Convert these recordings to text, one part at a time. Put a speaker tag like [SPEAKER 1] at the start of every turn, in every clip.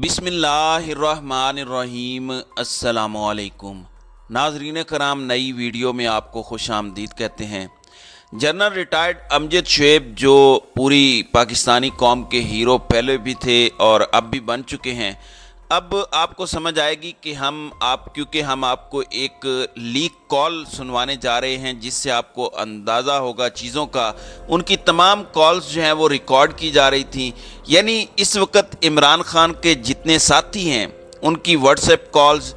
[SPEAKER 1] बिस्मिल्लाहिर्रहमानिर्रहीम। अस्सलामुअलैकुम नाज़रीन कराम, नई वीडियो में आपको खुश आमदीद कहते हैं। जनरल रिटायर्ड अमजद शोएब जो पूरी पाकिस्तानी कौम के हीरो पहले भी थे और अब भी बन चुके हैं, अब आपको समझ आएगी कि क्योंकि हम आपको एक लीक कॉल सुनवाने जा रहे हैं जिससे आपको अंदाज़ा होगा चीज़ों का। उनकी तमाम कॉल्स जो हैं वो रिकॉर्ड की जा रही थी। यानी इस वक्त इमरान खान के जितने साथी हैं उनकी व्हाट्सएप कॉल्स,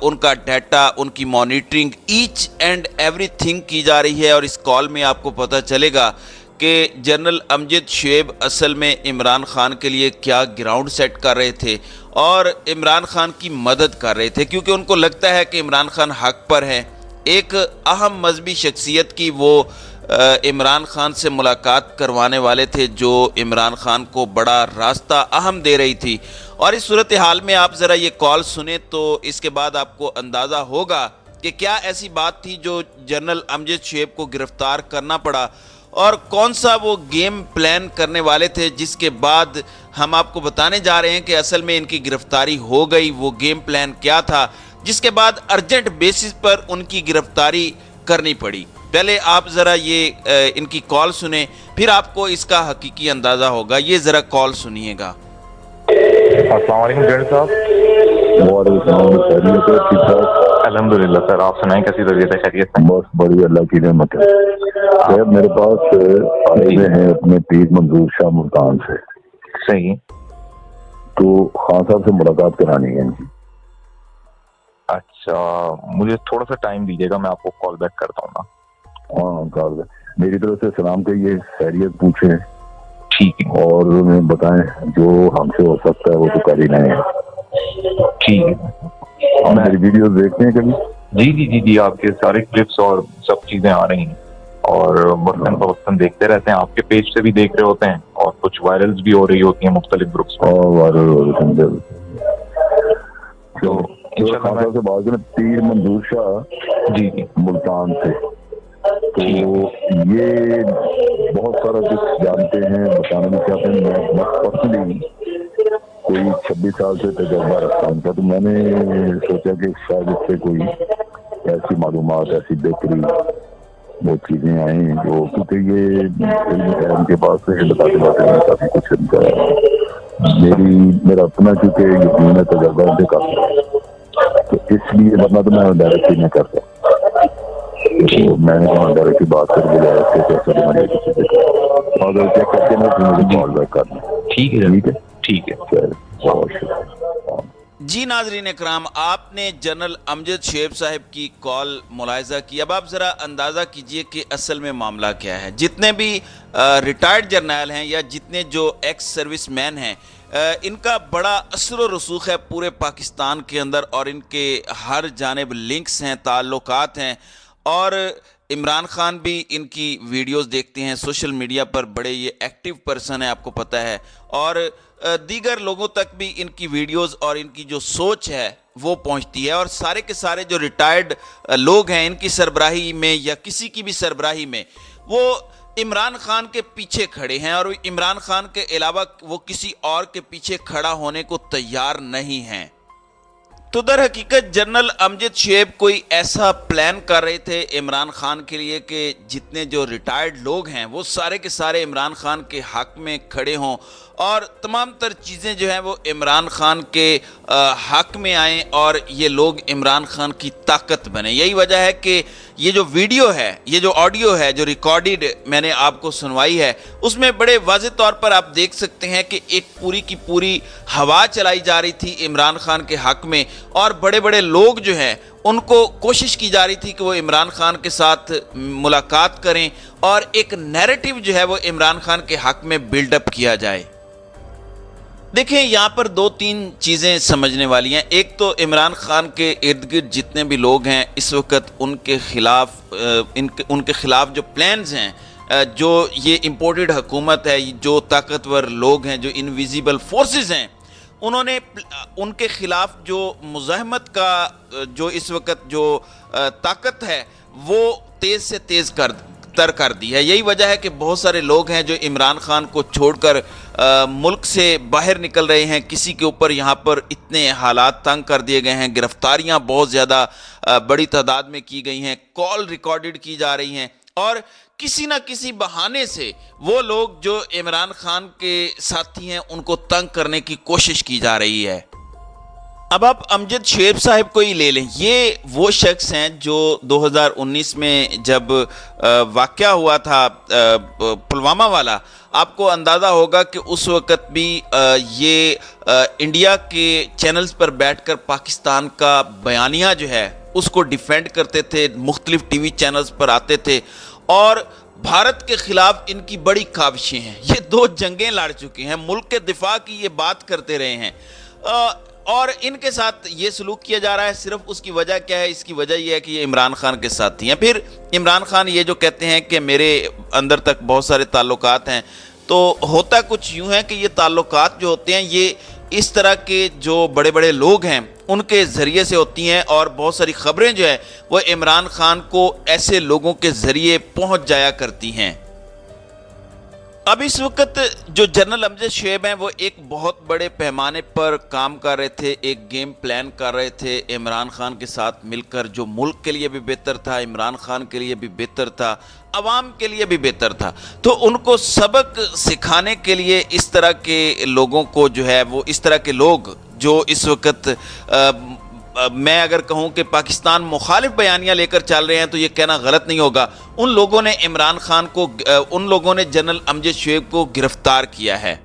[SPEAKER 1] उनका डाटा, उनकी मॉनिटरिंग, ईच एंड एवरीथिंग की जा रही है। और इस कॉल में आपको पता चलेगा कि जनरल अमजद शोएब असल में इमरान खान के लिए क्या ग्राउंड सेट कर रहे थे और इमरान खान की मदद कर रहे थे, क्योंकि उनको लगता है कि इमरान खान हक पर है। एक अहम मजहबी शख्सियत की वो इमरान खान से मुलाकात करवाने वाले थे जो इमरान खान को बड़ा रास्ता अहम दे रही थी। और इस सूरत हाल में आप ज़रा ये कॉल सुने तो इसके बाद आपको अंदाज़ा होगा कि क्या ऐसी बात थी जो जनरल अमजद शोएब को गिरफ्तार करना पड़ा और कौन सा वो गेम प्लान करने वाले थे जिसके बाद हम आपको बताने जा रहे हैं कि असल में इनकी गिरफ्तारी हो गई। वो गेम प्लान क्या था जिसके बाद अर्जेंट बेसिस पर उनकी गिरफ्तारी करनी पड़ी। पहले आप ज़रा ये इनकी कॉल सुने, फिर आपको इसका हकीकी अंदाज़ा होगा। ये ज़रा कॉल सुनिएगा।
[SPEAKER 2] अस्सलाम वालेकुम जैन साहब। अल्हम्दुलिल्लाह सर, आप सुनाएं कैसी तबीयत है? खैरियत है?
[SPEAKER 3] बस बड़ी अल्लाह की रहमत है। साहब मेरे पास आए हुए हैं अपने पीर मंजूर शाह मुल्तान से।
[SPEAKER 2] सही।
[SPEAKER 3] तो खान साहब से मुलाकात करानी है इनकी।
[SPEAKER 2] अच्छा, मुझे थोड़ा सा टाइम दीजिएगा, मैं आपको कॉल बैक करता हूँ ना।
[SPEAKER 3] हाँ कॉल, मेरी तरफ से सलाम कहिए, खैरियत पूछे
[SPEAKER 2] ठीक है।
[SPEAKER 3] और उन्हें बताएं जो हमसे हो सकता है वो तो कर ही रहे हैं।
[SPEAKER 2] ठीक है।
[SPEAKER 3] आप मेरी वीडियो देखते हैं कभी?
[SPEAKER 2] जी जी जी जी, आपके सारे क्लिप्स और सब चीजें आ रही हैं और वक्तन फवक्तन देखते रहते हैं। आपके पेज से भी देख रहे होते हैं और कुछ वायरल्स भी हो रही होती हैं मुख्तलिफ ग्रुप्स में।
[SPEAKER 3] वायरल हो रहे हैं।
[SPEAKER 2] तो
[SPEAKER 3] खान साहब से बात करें, पीर मंजूर शाह
[SPEAKER 2] जी जी
[SPEAKER 3] मुल्तान से। तो ये बहुत सारा कुछ जानते हैं, बताना भी चाहते हैं। मैं पर्सनली कोई 26 साल से तजुर्बा रखता हूँ, तो मैंने सोचा कि शायद इससे कोई ऐसी मालूमात, ऐसी बेहतरी वो चीजें आई जो, क्योंकि ये उनके पास से बताते बताते काफी कुछ मेरा अपना क्योंकि यकीन है तजुर्बा उनसे काफी है, तो इसलिए वरना तो मैं डायरेक्टली नहीं करता। तो मैंने वहाँ डायरेक्टली बात कर दिया अगर चेक करके मैं मुझे कॉल बैक करना।
[SPEAKER 2] ठीक है
[SPEAKER 3] ठीक है
[SPEAKER 2] ठीक है।
[SPEAKER 3] बहुत शुक्रिया।
[SPEAKER 1] जी नाज़रीन इकराम, आपने जनरल अमजद शोएब साहब की कॉल मुलाहिज़ा की। अब आप ज़रा अंदाज़ा कीजिए कि असल में मामला क्या है। जितने भी रिटायर्ड जर्नल हैं या जितने जो एक्स सर्विस मैन हैं, इनका बड़ा असर व रसूख है पूरे पाकिस्तान के अंदर और इनके हर जानिब लिंक्स हैं, ताल्लुकात हैं। और इमरान खान भी इनकी वीडियोस देखते हैं सोशल मीडिया पर, बड़े ये एक्टिव पर्सन है, आपको पता है। और दीगर लोगों तक भी इनकी वीडियोस और इनकी जो सोच है वो पहुंचती है। और सारे के सारे जो रिटायर्ड लोग हैं, इनकी सरबराही में या किसी की भी सरबराही में, वो इमरान खान के पीछे खड़े हैं और इमरान खान के अलावा वो किसी और के पीछे खड़ा होने को तैयार नहीं हैं। तो दर हकीकत जनरल अमजद शोएब कोई ऐसा प्लान कर रहे थे इमरान खान के लिए कि जितने जो रिटायर्ड लोग हैं वो सारे के सारे इमरान खान के हक में खड़े हों और तमाम तर चीज़ें जो हैं वो इमरान खान के हक में आएँ और ये लोग इमरान खान की ताकत बने। यही वजह है कि ये जो वीडियो है, ये जो ऑडियो है, जो रिकॉर्डेड मैंने आपको सुनवाई है, उसमें बड़े वाज़ेह तौर पर आप देख सकते हैं कि एक पूरी की पूरी हवा चलाई जा रही थी इमरान खान के हक में और बड़े बड़े लोग जो हैं उनको कोशिश की जा रही थी कि वो इमरान खान के साथ मुलाकात करें और एक नैरेटिव जो है वो इमरान खान के हक में बिल्डअप किया जाए। देखें, यहाँ पर दो तीन चीज़ें समझने वाली हैं। एक तो इमरान खान के इर्द गिर्द जितने भी लोग हैं इस वक्त उनके ख़िलाफ़ जो प्लान्स हैं, जो ये इम्पोर्टेड हुकूमत है, जो ताकतवर लोग हैं, जो इनविजिबल फोर्सेस हैं, उन्होंने उनके ख़िलाफ़ जो मुज़ाहमत का जो इस वक्त जो ताकत है वो तेज़ से तेज़ तर कर दी है। यही वजह है कि बहुत सारे लोग हैं जो इमरान खान को छोड़कर मुल्क से बाहर निकल रहे हैं। किसी के ऊपर यहाँ पर इतने हालात तंग कर दिए गए हैं, गिरफ्तारियाँ बहुत ज़्यादा बड़ी तादाद में की गई हैं, कॉल रिकॉर्डेड की जा रही हैं, और किसी ना किसी बहाने से वो लोग जो इमरान खान के साथी हैं उनको तंग करने की कोशिश की जा रही है। अब आप अमजद शेब साहब को ही ले लें, ये वो शख्स हैं जो 2019 में जब वाक़या हुआ था पुलवामा वाला, आपको अंदाज़ा होगा कि उस वक़्त भी ये इंडिया के चैनल्स पर बैठकर पाकिस्तान का बयानिया जो है उसको डिफेंड करते थे, मुख्तलिफ टीवी चैनल्स पर आते थे और भारत के ख़िलाफ़ इनकी बड़ी काविशें हैं। ये 2 जंगें लड़ चुके हैं, मुल्क के दिफा की ये बात करते रहे हैं, और इनके साथ ये सलूक किया जा रहा है। सिर्फ उसकी वजह क्या है? इसकी वजह यह है कि ये इमरान खान के साथी हैं। फिर इमरान खान ये जो कहते हैं कि मेरे अंदर तक बहुत सारे ताल्लुकात हैं, तो होता कुछ यूँ है कि ये ताल्लुकात जो होते हैं ये इस तरह के जो बड़े बड़े लोग हैं उनके ज़रिए से होती हैं, और बहुत सारी ख़बरें जो है वो इमरान खान को ऐसे लोगों के ज़रिए पहुँच जाया करती हैं। अब इस वक्त जो जनरल अमजद शेब हैं वो एक बहुत बड़े पैमाने पर काम कर रहे थे, एक गेम प्लान कर रहे थे इमरान खान के साथ मिलकर, जो मुल्क के लिए भी बेहतर था, इमरान खान के लिए भी बेहतर था, अवाम के लिए भी बेहतर था। तो उनको सबक सिखाने के लिए इस तरह के लोगों को जो है वो, इस तरह के लोग जो इस वक्त मैं अगर कहूं कि पाकिस्तान मुखालिफ बयानियां लेकर चल रहे हैं तो ये कहना गलत नहीं होगा, उन लोगों ने इमरान खान को, उन लोगों ने जनरल अमजद शेब को गिरफ्तार किया है।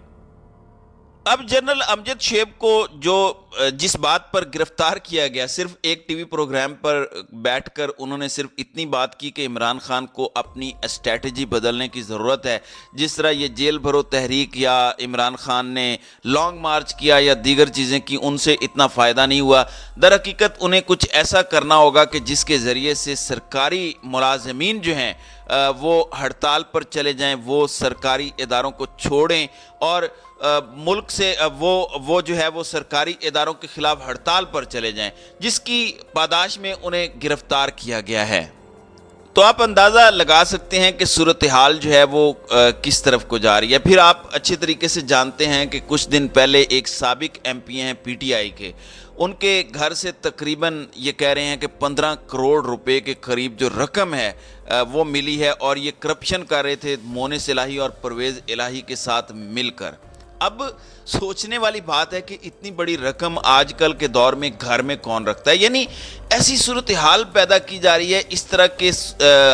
[SPEAKER 1] अब जनरल अमजद शेब को जो जिस बात पर गिरफ्तार किया गया, सिर्फ एक टीवी प्रोग्राम पर बैठकर उन्होंने सिर्फ इतनी बात की कि इमरान खान को अपनी स्ट्रैटेजी बदलने की ज़रूरत है। जिस तरह ये जेल भरो तहरीक या इमरान खान ने लॉन्ग मार्च किया या दीगर चीज़ें की, उनसे इतना फ़ायदा नहीं हुआ। दर हकीकत उन्हें कुछ ऐसा करना होगा कि जिसके ज़रिए से सरकारी मुलाजमीन जो हैं वो हड़ताल पर चले जाएं, वो सरकारी इदारों को छोड़ें और मुल्क से वो जो है वो सरकारी इदारों के खिलाफ हड़ताल पर चले जाएं, जिसकी पादाश में उन्हें गिरफ्तार किया गया है। तो आप अंदाज़ा लगा सकते हैं कि सूरत हाल जो है वो किस तरफ को जा रही है। फिर आप अच्छी तरीके से जानते हैं कि कुछ दिन पहले एक साबिक MP हैं PTI के, उनके घर से तकरीबन ये कह रहे हैं कि 15 करोड़ रुपए के करीब जो रकम है वो मिली है, और ये करप्शन कर रहे थे मोनिस इलाही और परवेज़ इलाही के साथ मिलकर। अब सोचने वाली बात है कि इतनी बड़ी रकम आजकल के दौर में घर में कौन रखता है, यानी ऐसी सूरत हाल पैदा की जा रही है, इस तरह के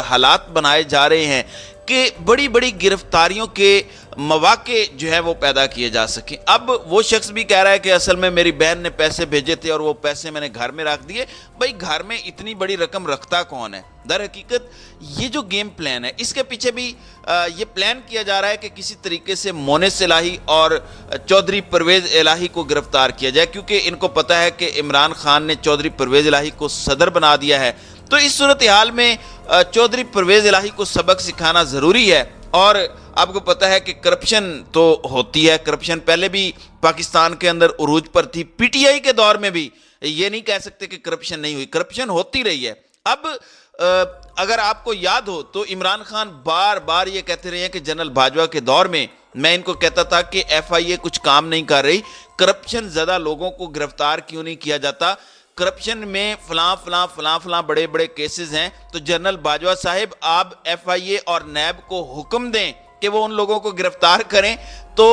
[SPEAKER 1] हालात बनाए जा रहे हैं कि बड़ी बड़ी गिरफ्तारियों के मौके जो है वो पैदा किए जा सकें। अब वो शख्स भी कह रहा है कि असल में मेरी बहन ने पैसे भेजे थे और वो पैसे मैंने घर में रख दिए। भाई घर में इतनी बड़ी रकम रखता कौन है? दर हकीकत ये जो गेम प्लान है इसके पीछे भी ये प्लान किया जा रहा है कि किसी तरीके से मोनिस इलाही और चौधरी परवेज़ इलाही को गिरफ्तार किया जाए, क्योंकि इनको पता है कि इमरान खान ने चौधरी परवेज़ इलाही को सदर बना दिया है। तो इस सूरत हाल में चौधरी परवेज़ इलाही को सबक सिखाना ज़रूरी है। और आपको पता है कि करप्शन तो होती है, करप्शन पहले भी पाकिस्तान के अंदर उरूज पर थी, PTI के दौर में भी ये नहीं कह सकते कि करप्शन नहीं हुई, करप्शन होती रही है। अब अगर आपको याद हो तो इमरान खान बार बार ये कहते रहे हैं कि जनरल बाजवा के दौर में मैं इनको कहता था कि FIA कुछ काम नहीं कर रही, करप्शन ज़्यादा लोगों को गिरफ्तार क्यों नहीं किया जाता, करप्शन में फलां बड़े बड़े केसेस हैं। तो जनरल बाजवा साहब आप FIA और NAB को हुक्म दें कि वो उन लोगों को गिरफ्तार करें। तो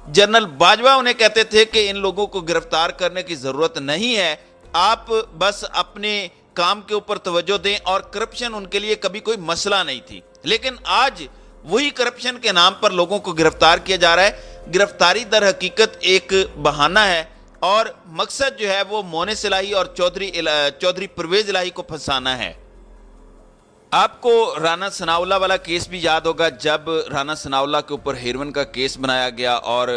[SPEAKER 1] जनरल बाजवा उन्हें कहते थे कि इन लोगों को गिरफ्तार करने की ज़रूरत नहीं है, आप बस अपने काम के ऊपर तवज्जो दें, और करप्शन उनके लिए कभी कोई मसला नहीं थी। लेकिन आज वही करप्शन के नाम पर लोगों को गिरफ्तार किया जा रहा है। गिरफ्तारी दर हकीकत एक बहाना है, और मकसद जो है वो मोनिस इलाही और चौधरी परवेज़ इलाही को फंसाना है। आपको राना सनाउल्लाह वाला केस भी याद होगा, जब राना सनाउल्लाह के ऊपर हेरोइन का केस बनाया गया और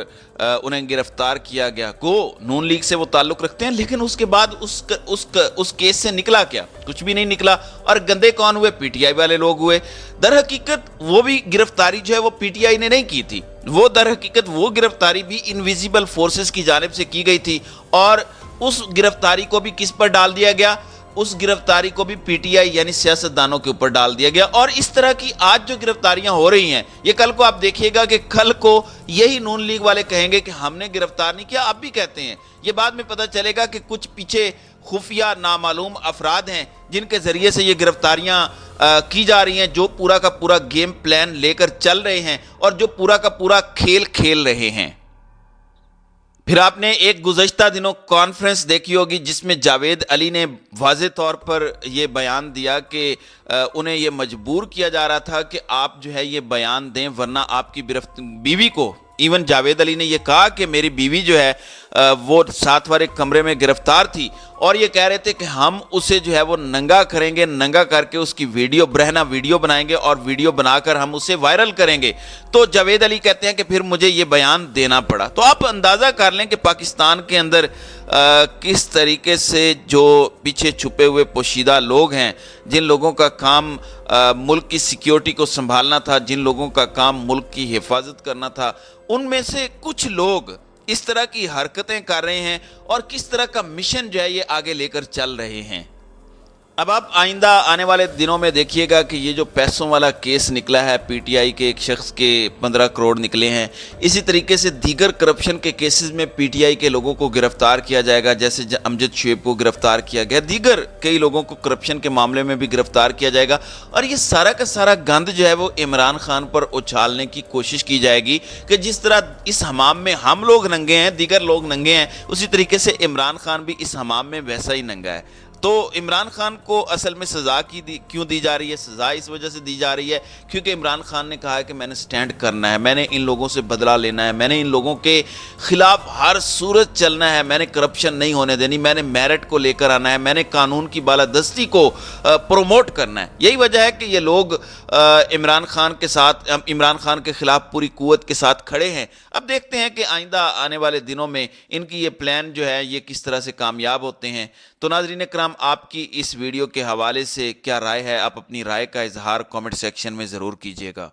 [SPEAKER 1] उन्हें गिरफ्तार किया गया। को नून लीग से वो ताल्लुक़ रखते हैं, लेकिन उसके बाद उस केस से निकला क्या? कुछ भी नहीं निकला। और गंदे कौन हुए? PTI वाले लोग हुए। दर हकीकत वो भी गिरफ्तारी जो है वो PTI ने नहीं की थी, वो दर हकीकत वो गिरफ्तारी भी इनविजिबल फोर्सेस की जानिब से की गई थी, और उस गिरफ्तारी को भी किस पर डाल दिया गया? उस गिरफ्तारी को भी पीटीआई यानी सियासतदानों के ऊपर डाल दिया गया। और इस तरह की आज जो गिरफ्तारियां हो रही हैं, ये कल को आप देखिएगा कि कल को यही नून लीग वाले कहेंगे कि हमने गिरफ्तार नहीं किया, आप भी कहते हैं। ये बाद में पता चलेगा कि कुछ पीछे खुफिया नामालूम अफराद हैं जिनके जरिए से ये गिरफ्तारियां की जा रही हैं, जो पूरा का पूरा गेम प्लान लेकर चल रहे हैं और जो पूरा का पूरा खेल खेल रहे हैं। फिर आपने एक गुज़श्ता दिनों कॉन्फ्रेंस देखी होगी जिसमें जावेद अली ने वाज़े तौर पर यह बयान दिया कि उन्हें यह मजबूर किया जा रहा था कि आप जो है ये बयान दें वरना आपकी बीवी को, इवन जावेद अली ने यह कहा कि मेरी बीवी जो है वो साथ वाले कमरे में गिरफ्तार थी और ये कह रहे थे कि हम उसे जो है वो नंगा करेंगे, नंगा करके उसकी वीडियो बरहना वीडियो बनाएंगे और वीडियो बनाकर हम उसे वायरल करेंगे। तो जावेद अली कहते हैं कि फिर मुझे ये बयान देना पड़ा। तो आप अंदाज़ा कर लें कि पाकिस्तान के अंदर किस तरीके से जो पीछे छुपे हुए पोशीदा लोग हैं, जिन लोगों का काम मुल्क की सिक्योरिटी को संभालना था, जिन लोगों का काम मुल्क की हिफाजत करना था, उनमें से कुछ लोग इस तरह की हरकतें कर रहे हैं और किस तरह का मिशन जो है ये आगे लेकर चल रहे हैं। अब आप आइंदा आने वाले दिनों में देखिएगा कि ये जो पैसों वाला केस निकला है, पीटीआई के एक शख्स के 15 करोड़ निकले हैं, इसी तरीके से दीगर करप्शन के केसेस में पीटीआई के लोगों को गिरफ्तार किया जाएगा। जैसे अमजद शुएब को गिरफ्तार किया गया, दीगर कई लोगों को करप्शन के मामले में भी गिरफ्तार किया जाएगा और ये सारा का सारा गंद जो है वो इमरान खान पर उछालने की कोशिश की जाएगी कि जिस तरह इस हमाम में हम लोग नंगे हैं, दीगर लोग नंगे हैं, उसी तरीके से इमरान खान भी इस हमाम में वैसा ही नंगा है। तो इमरान खान को असल में सज़ा क्यों दी जा रही है? सज़ा इस वजह से दी जा रही है क्योंकि इमरान खान ने कहा है कि मैंने स्टैंड करना है, मैंने इन लोगों से बदला लेना है, मैंने इन लोगों के खिलाफ हर सूरत चलना है, मैंने करप्शन नहीं होने देनी, मैंने मेरिट को लेकर आना है, मैंने कानून की बालादस्ती को प्रमोट करना है। यही वजह है कि ये लोग इमरान खान के साथ, इमरान खान के खिलाफ पूरी कुव्वत के साथ खड़े हैं। अब देखते हैं कि आइंदा आने वाले दिनों में इनकी ये प्लान जो है ये किस तरह से कामयाब होते हैं। तो नाज़रीन इकराम, आपकी इस वीडियो के हवाले से क्या राय है? आप अपनी राय का इजहार कमेंट सेक्शन में ज़रूर कीजिएगा।